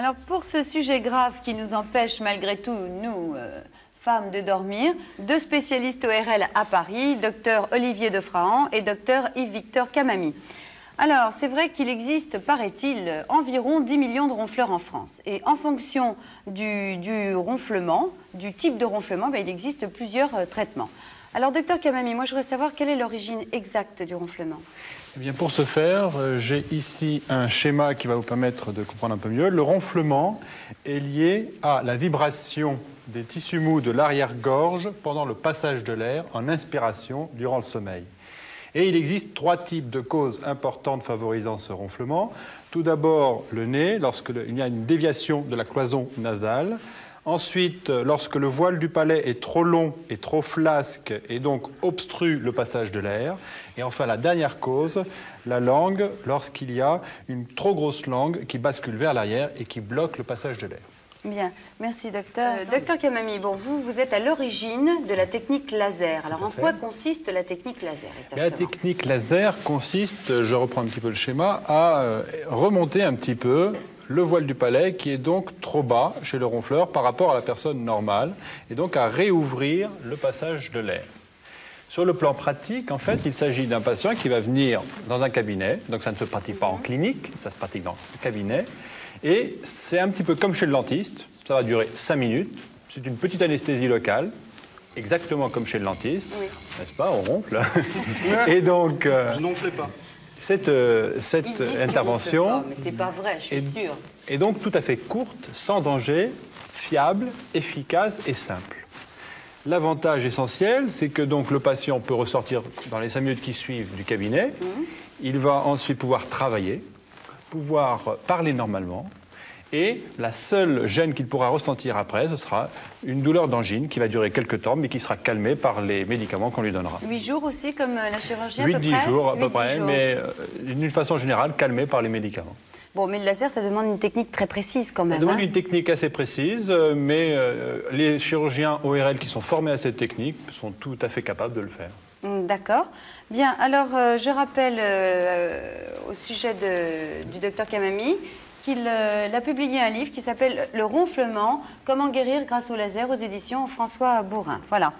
Alors, pour ce sujet grave qui nous empêche malgré tout, nous, femmes, de dormir, deux spécialistes ORL à Paris, docteur Olivier Defrahan et docteur Yves-Victor Camami. Alors, c'est vrai qu'il existe, paraît-il, environ 10 millions de ronfleurs en France. Et en fonction du ronflement, du type de ronflement, il existe plusieurs traitements. Alors, docteur Camami, moi, je voudrais savoir quelle est l'origine exacte du ronflement. Eh bien, pour ce faire, j'ai ici un schéma qui va vous permettre de comprendre un peu mieux. Le ronflement est lié à la vibration des tissus mous de l'arrière-gorge pendant le passage de l'air en inspiration durant le sommeil. Et il existe trois types de causes importantes favorisant ce ronflement. Tout d'abord, le nez, lorsqu'il y a une déviation de la cloison nasale. Ensuite, lorsque le voile du palais est trop long et trop flasque et donc obstrue le passage de l'air. Et enfin, la dernière cause, la langue, lorsqu'il y a une trop grosse langue qui bascule vers l'arrière et qui bloque le passage de l'air. Bien, merci docteur. Docteur Camami, bon, vous êtes à l'origine de la technique laser. Alors en quoi consiste la technique laser exactement? La technique laser consiste, je reprends un petit peu le schéma, à remonter un petit peu le voile du palais qui est donc trop bas chez le ronfleur par rapport à la personne normale et donc à réouvrir le passage de l'air. Sur le plan pratique, en fait, il s'agit d'un patient qui va venir dans un cabinet, donc ça ne se pratique pas en clinique, ça se pratique dans le cabinet. Et c'est un petit peu comme chez le dentiste, ça va durer 5 minutes, c'est une petite anesthésie locale, exactement comme chez le dentiste, oui. N'est-ce pas, on ronfle. Et donc, je n'onflais pas. Cette intervention pas, mais c'est pas vrai, je suis sûre. Est donc tout à fait courte, sans danger, fiable, efficace et simple. L'avantage essentiel, c'est que donc, le patient peut ressortir dans les 5 minutes qui suivent du cabinet, il va ensuite pouvoir travailler, pouvoir parler normalement, et la seule gêne qu'il pourra ressentir après, ce sera une douleur d'angine qui va durer quelques temps, mais qui sera calmée par les médicaments qu'on lui donnera. 8 jours aussi, comme la chirurgie à peu près? 8-10 jours à peu près, mais d'une façon générale, calmée par les médicaments. Bon, mais le laser, ça demande une technique très précise quand même. Ça demande une technique assez précise, mais les chirurgiens ORL qui sont formés à cette technique sont tout à fait capables de le faire. D'accord. Bien, alors je rappelle au sujet du docteur Camami qu'il a publié un livre qui s'appelle « Le ronflement, comment guérir grâce au laser » aux éditions François Bourin. Voilà.